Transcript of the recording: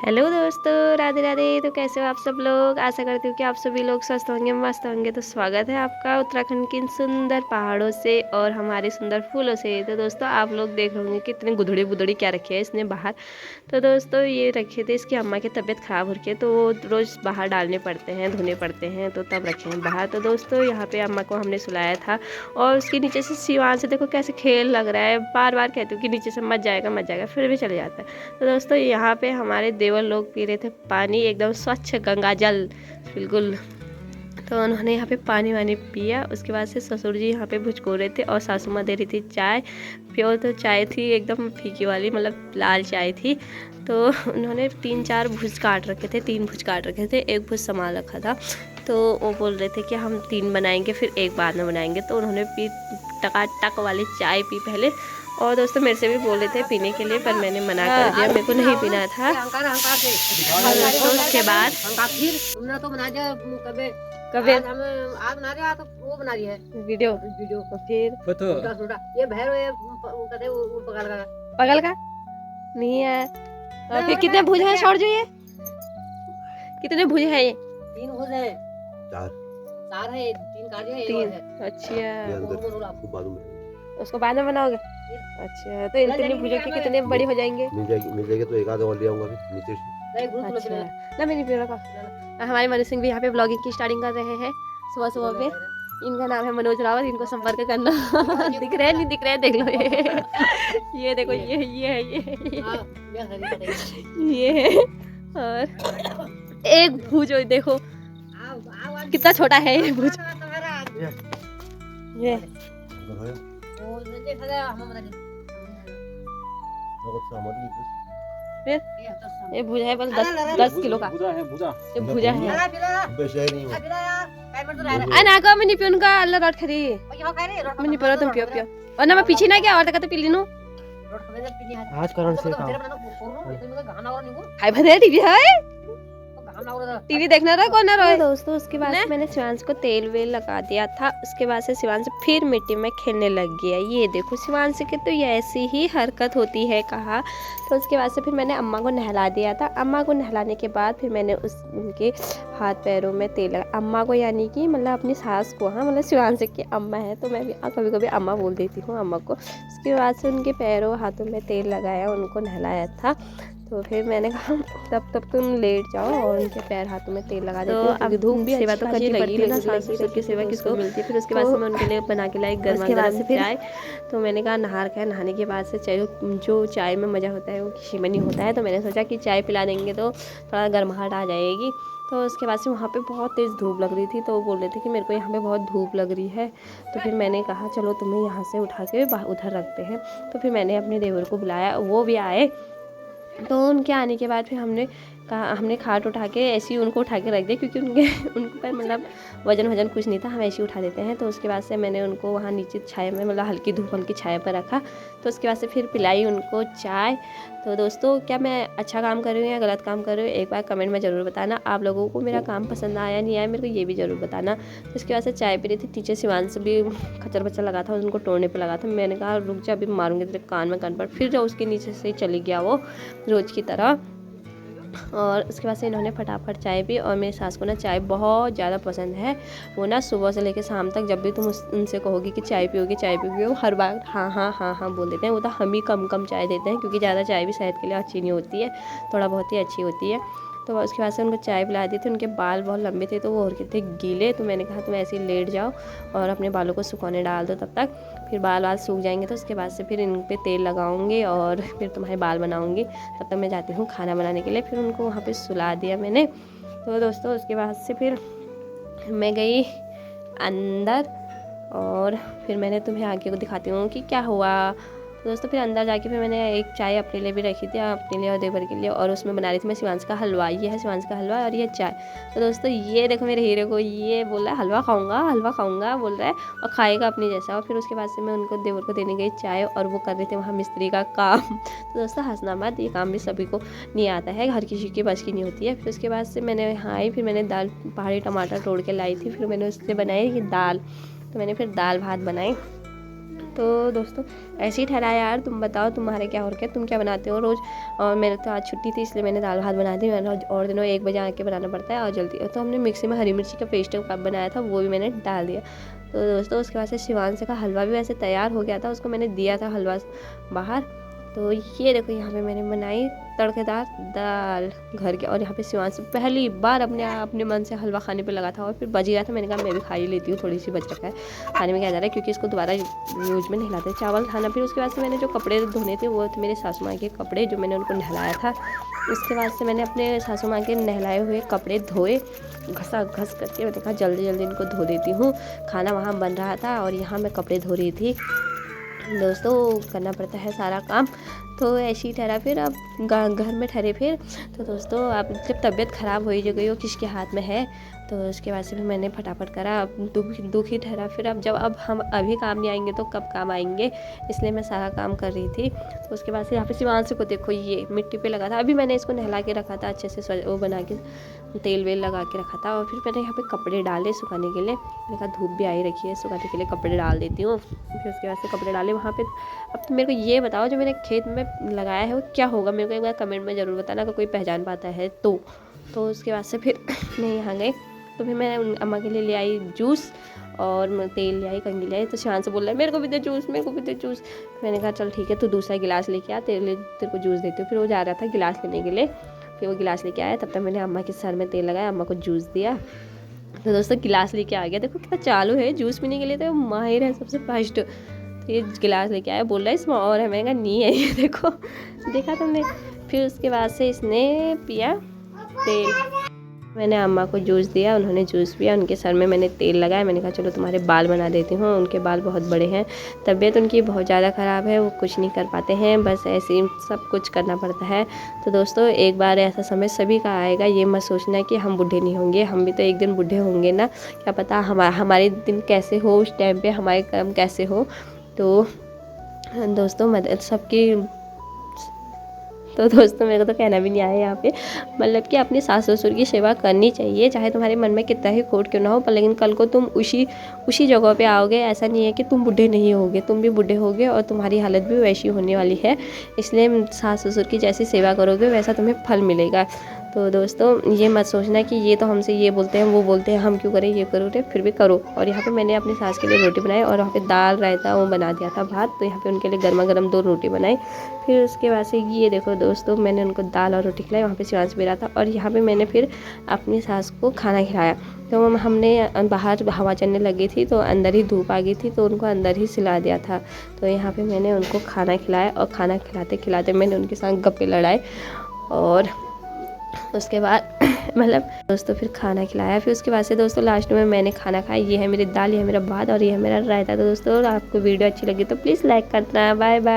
Hello दोस्तों, राधे राधे। तो कैसे हो आप सब लोग। आशा करती हूँ कि आप सभी लोग स्वस्थ होंगे, मस्त होंगे। तो स्वागत है आपका उत्तराखंड की इन सुंदर पहाड़ों से और हमारे सुंदर फूलों से। तो दोस्तों आप लोग देख रहे होंगे कि इतने गुदड़ी बुदड़ी क्या रखे है इसने बाहर। तो दोस्तों ये रखे थे, इसकी अम्मा की तबीयत ख़राब हो रही है तो वो रोज़ बाहर डालने पड़ते हैं, धोने पड़ते हैं, तो तब रखे हैं बाहर। तो दोस्तों यहाँ पे अम्मा को हमने सुलाया था और उसके नीचे से सिवान से देखो कैसे खेल लग रहा है। बार बार कहती हूँ कि नीचे से मत जाएगा, फिर भी चले जाता है। तो दोस्तों यहाँ पे हमारे देवर लोग पी रहे थे पानी, एकदम स्वच्छ गंगा जल बिल्कुल। तो उन्होंने यहाँ पे पानी वानी पिया। उसके बाद से ससुर जी यहाँ पे भुचको रहे थे और सासू माँ दे रही थी चाय। प्योर तो चाय थी, एकदम फीकी वाली, मतलब लाल चाय थी। तो उन्होंने 3-4 भुज काट रखे थे, 3 भुज काट रखे थे, 1 भुज संभाल रखा था। तो वो बोल रहे थे कि हम 3 बनाएंगे फिर 1 बाद में बनाएंगे। तो उन्होंने पी टकाटक वाली चाय पी पहले। और दोस्तों मेरे से भी बोल रहे थे पीने के लिए, पर मैंने मना कर दिया, मेरे को नहीं पीना था। और दोस्तों उसके बाद कभी आज बना रहे हो, तो वो बना रही है वीडियो फिर ये भैरो ये वो पगल का नहीं है। और फिर कितने भुज हैं छोड़ जो ये कितने भुज हैं ये 3 भुज है, चार 4 है, 3 काटे हैं, 3। ये अच्छा अंदर आपको मालूम है। उसको बाद में बनाओगे। अच्छा तो इतनी भुजों के कितने बड़ी हो जाएंगे। मिल जाएगी तो एक आधा और ले आऊंगा फिर नीचे से। अच्छा ना मैं नहीं पी रहा। हमारे मनु सिंह भी यहाँ पे ब्लॉगिंग की स्टार्टिंग कर रहे हैं सुबह सुबह पे। इनका नाम है मनोज रावत, इनको संपर्क करना। दिख रहे हैं नहीं दिख रहे हैं, देख लो ये देखो ये है। और एक भुज देखो कितना छोटा है ये भुज। ये फिर ये भुजा है बस 10 किलो का। ये भुजा है ना को मैं नहीं पियो उनका अल्लाह रोट खरी मैं नहीं पियो, तुम पियो पियो और ना मैं पीछे ना क्या और तक तो पी लीनू आज करण से हाय भरे टीवी है टीवी देखना रहा कौन ना रहा। दोस्तों उसके बाद मैंने शिवांश को तेल वेल लगा दिया था। उसके बाद से शिवांश फिर मिट्टी में खेलने लग गया। ये देखो शिवांश की तो ये ऐसी ही हरकत होती है कहा। तो उसके बाद से फिर मैंने अम्मा को नहला दिया था। अम्मा को नहलाने के बाद फिर मैंने उनके हाथ पैरों में तेल लगा। अम्मा को यानी कि मतलब अपनी सास को, हाँ मतलब शिवांश की अम्मा है तो मैं भी कभी कभी अम्मा बोल देती हूँ अम्मा को। उसके बाद से उनके पैरों हाथों में तेल लगाया, उनको नहलाया था। तो फिर मैंने कहा तब तुम लेट जाओ और उनके पैर हाथों में तेल लगा देती हूँ। तो धूप भी सेवा तो करनी लगी ना, सास ससुर की सेवा किसको मिलती है। फिर उसके बाद से मैं उनके लिए बना के लाई गर्मा गर्म चाय। तो मैंने कहा नहाने के बाद से चाय जो चाय में मज़ा होता है वो किसी में नहीं होता है। तो मैंने सोचा कि चाय पिला देंगे तो थोड़ा गर्माहट आ जाएगी। तो उसके बाद से वहाँ पे बहुत तेज़ धूप लग रही थी तो वो बोल रहे थे कि मेरे को यहाँ पे बहुत धूप लग रही है। तो फिर मैंने कहा चलो तुम्हें यहाँ से उठा के उधर रखते हैं। तो फिर मैंने अपने देवर को बुलाया, वो भी आए। तो उनके आने के बाद फिर हमने खाट उठा के ऐसे ही उनको उठा के रख दिया, क्योंकि उनको पर मतलब वजन कुछ नहीं था, हम ऐसे ही उठा देते हैं। तो उसके बाद से मैंने उनको वहाँ नीचे छाया में, मतलब हल्की धूप हल्की छाया पर रखा। तो उसके बाद से फिर पिलाई उनको चाय। तो दोस्तों क्या मैं अच्छा काम कर रही हूँ या गलत काम कर रही हूँ एक बार कमेंट में ज़रूर बताना। आप लोगों को मेरा काम पसंद आया नहीं आया मेरे को ये भी ज़रूर बताना। तो उसके बाद से चाय पी रही थी, नीचे शिवांश भी खच्चर बच्चर लगा था, उनको तोड़ने पे लगा था। मैंने कहा रुक जा अभी मारूंगी तेरे कान पर। फिर उसके नीचे से चली गया वो रोज़ की तरह। और उसके बाद से इन्होंने फटाफट चाय पी। और मेरी सास को ना चाय बहुत ज़्यादा पसंद है। वो ना सुबह से लेकर शाम तक जब भी तुम उनसे कहोगी कि चाय पियोगे वो हर बार हाँ बोल देते हैं। वो तो हम ही कम चाय देते हैं, क्योंकि ज़्यादा चाय भी सेहत के लिए अच्छी नहीं होती है, थोड़ा बहुत ही अच्छी होती है। तो उसके बाद से उनको चाय पिला दी थी। उनके बाल बहुत लंबे थे तो वो हो रखे थे गीले। तो मैंने कहा तुम ऐसे ही लेट जाओ और अपने बालों को सुखाने डाल दो तब तक, फिर बाल सूख जाएंगे। तो उसके बाद से फिर इन पे तेल लगाऊंगी और फिर तुम्हारे बाल बनाऊंगी। तब तक मैं जाती हूँ खाना बनाने के लिए। फिर उनको वहाँ पे सुला दिया मैंने। तो दोस्तों उसके बाद से फिर मैं गई अंदर और फिर मैंने तुम्हें आगे को दिखाती हूँ कि क्या हुआ। तो दोस्तों फिर अंदर जाके फिर मैंने एक चाय अपने लिए भी रखी थी, अपने लिए और देवर के लिए, और उसमें बना रही थी मैं शिवांश का हलवा। ये है शिवांश का हलवा और ये चाय। तो दोस्तों ये देखो मेरे हीरो को, ये बोल रहा है हलवा खाऊंगा बोल रहा है और खाएगा अपनी जैसा। और फिर उसके बाद से मैं उनको देवर को देने गई चाय और वो कर रहे थे वहाँ मिस्त्री का काम। तो दोस्तों हंसना मत, ये काम भी सभी को नहीं आता है, हर किसी की बस की नहीं होती है। फिर उसके बाद से मैंने यहाँ आई, फिर मैंने दाल पहाड़ी टमाटर तोड़ के लाई थी, फिर मैंने उससे बनाई ये दाल। तो मैंने फिर दाल भात बनाई। तो दोस्तों ऐसे ही ठहरा यार। तुम बताओ तुम्हारे क्या हो रहा है, तुम क्या बनाते हो रोज़। और मेरे तो आज छुट्टी थी इसलिए मैंने दाल भात बना दी। मैंने और दिनों 1 बजे आके बनाना पड़ता है और जल्दी। तो हमने मिक्सी में हरी मिर्ची का पेस्ट बनाया था, वो भी मैंने डाल दिया। तो दोस्तों उसके बाद से शिवांश का हलवा भी वैसे तैयार हो गया था, उसको मैंने दिया था हलवा बाहर। तो ये देखो यहाँ पे मैंने बनाई तड़केदार दाल घर के। और यहाँ पे शिवांश पहली बार अपने मन से हलवा खाने पे लगा था और फिर बच गया था। मैंने कहा मैं भी खा ही लेती हूँ, थोड़ी सी बच रखा है, खाने में क्या जा रहा है, क्योंकि इसको दोबारा यूज में नहलाते चावल खाना। फिर उसके बाद से मैंने जो कपड़े धोने थे वो थे मेरे सासू माँ के कपड़े, जो मैंने उनको नहलाया था। उसके बाद से मैंने अपने सासू माँ के नहलाए हुए कपड़े धोए, घसा घस करके। मैंने कहा जल्दी जल्दी इनको धो देती हूँ, खाना वहाँ बन रहा था और यहाँ मैं कपड़े धो रही थी। दोस्तों करना पड़ता है सारा काम। तो ऐसे ही ठहरा। फिर अब घर में ठहरे फिर। तो दोस्तों अब जब तबीयत ख़राब हो ही गई हो किसके हाथ में है, तो उसके बाद से फिर मैंने फटाफट करा। अब दुख ही ठहरा। फिर अब हम अभी काम नहीं आएंगे तो कब काम आएंगे, इसलिए मैं सारा काम कर रही थी। तो उसके बाद से यहाँ पे शिवांश को देखो ये मिट्टी पे लगा था। अभी मैंने इसको नहला के रखा था अच्छे से, वो बना के तेल वेल लगा के रखा था। और फिर मैंने यहाँ पे कपड़े डाले सुखाने के लिए। मैंने कहा धूप भी आई रखी है, सुखाने के लिए कपड़े डाल देती हूँ। फिर उसके बाद से कपड़े डाले वहाँ पे। अब तो मेरे को ये बताओ जो मैंने खेत में लगाया है वो क्या होगा, मेरे को एक बार कमेंट में ज़रूर बताना अगर कोई पहचान पाता है तो। उसके बाद से फिर मैं यहाँ गई। तो फिर मैं अम्मा के लिए ले आई जूस और मैं तेल ले आई, कंघी ले आई। तो शिवांश से बोल रहा है मेरे को भी दे जूस, मेरे को भी दे जूस। मैंने कहा चल ठीक है, तो दूसरा गिलास लेके आ, तेरे को जूस देती हूँ। फिर वो जा रहा था गिलास लेने के लिए, फिर वो गिलास लेके आया। तब तक मैंने अम्मा के सर में तेल लगाया, अम्मा को जूस दिया। तो दोस्तों गिलास लेके आ गया, देखो कितना चालू है जूस पीने के लिए, तो माहिर है सबसे फर्स्ट। तो ये गिलास लेके आया, बोल रहा है इसमें और है। मैंने कहा नहीं है, ये देखो देखा तुमने। फिर उसके बाद से इसने पिया तेल। मैंने अम्मा को जूस दिया, उन्होंने जूस पिया, उनके सर में मैंने तेल लगाया। मैंने कहा चलो तुम्हारे बाल बना देती हूँ। उनके बाल बहुत बड़े हैं, तबीयत उनकी बहुत ज़्यादा ख़राब है, वो कुछ नहीं कर पाते हैं, बस ऐसे ही सब कुछ करना पड़ता है। तो दोस्तों एक बार ऐसा समय सभी का आएगा, ये मत सोचना कि हम बूढ़े नहीं होंगे, हम भी तो एक दिन बूढ़े होंगे ना, क्या पता हमारे दिन कैसे हो, उस टाइम पर हमारे काम कैसे हो। तो दोस्तों मेरे को तो कहना भी नहीं आया यहाँ पे, मतलब कि अपने सास ससुर की सेवा करनी चाहिए, चाहे तुम्हारे मन में कितना ही खोट क्यों ना हो, पर लेकिन कल को तुम उसी जगह पे आओगे। ऐसा नहीं है कि तुम बूढ़े नहीं होगे, तुम भी बूढ़े होगे और तुम्हारी हालत भी वैसी होने वाली है। इसलिए सास ससुर की जैसी सेवा करोगे वैसा तुम्हें फल मिलेगा। तो दोस्तों ये मत सोचना कि ये तो हमसे ये बोलते हैं वो बोलते हैं, हम क्यों करें, ये करो रे, फिर भी करो। और यहाँ पे मैंने अपनी सास के लिए रोटी बनाई और वहाँ पे दाल रायता वो बना दिया था भात। तो यहाँ पे उनके लिए गर्मा गर्म 2 रोटी बनाई। फिर उसके बाद से ये देखो दोस्तों मैंने उनको दाल और रोटी खिलाई। वहाँ पे शिवांश भी रहा था और यहाँ पे मैंने फिर अपनी सास को खाना खिलाया। तो हमने बाहर हवा चलने लगी थी तो अंदर ही धूप आ गई थी, तो उनको अंदर ही सिला दिया था। तो यहाँ पे मैंने उनको खाना खिलाया और खाना खिलाते खिलाते मैंने उनके साथ गप्पे लड़ाए। और उसके बाद मतलब दोस्तों फिर खाना खिलाया। फिर उसके बाद से दोस्तों लास्ट में मैंने खाना खाया। ये है मेरी दाल, ये है मेरा भात और ये है मेरा रायता। तो दोस्तों आपको वीडियो अच्छी लगी तो प्लीज़ लाइक करना। Bye bye.